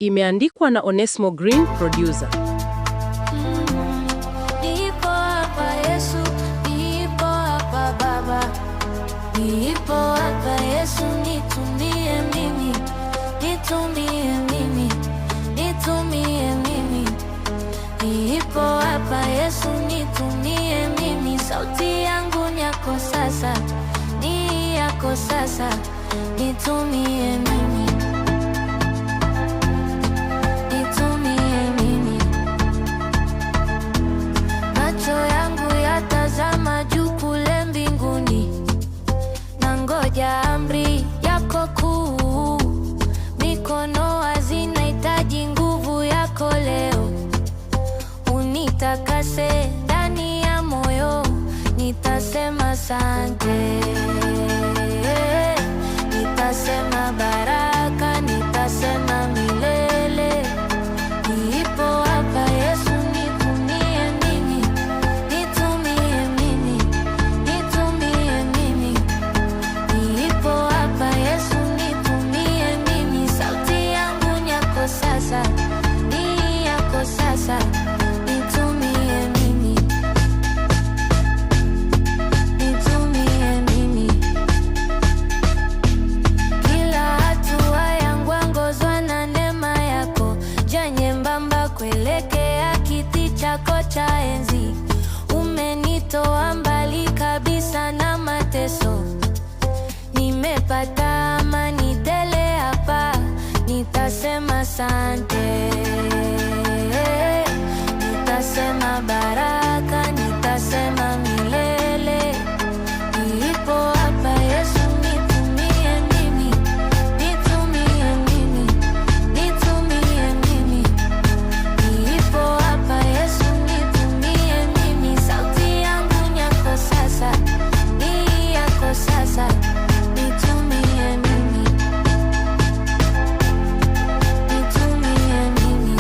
Imeandikwa na Onesmo Green, producer. Nipo hapa Yesu, nipo hapa Baba. Nipo hapa Yesu, nitumie mimi, nitumie mimi, nitumie mimi. Nipo hapa Yesu, nitumie mimi. Sauti yangu ni yako sasa, ni yako sasa, nitumie mimi. Amri yako kuu, mikono hazinahitaji nguvu yako leo. Unitakase ndani ya moyo, nitasema asante. Nitasema baraka, nitasema milele. Nipo hapa Yesu, nitumie mimi, nitumie mimi, nitumie mimi. Nipo hapa Yesu, nitumie mimi. Sauti yangu ni yako sasa, ni yako sasa, nitumie mimi, nitumie mimi. Kila hatua yangu ongozwa na neema yako, njia nyembamba kuelekea kiti chako cha enzi. Umenitoa mbali kabisa na mateso, nimepata amani tele hapa, nitasema asante. Nitasema baraka, nitasema milele. Nipo hapa Yesu, nitumie mimi, nitumie mimi, nitumie mimi. Nipo hapa Yesu, nitumie mimi. Sauti yangu ni yako sasa, ni yako sasa, nitumie mimi, nitumie mimi.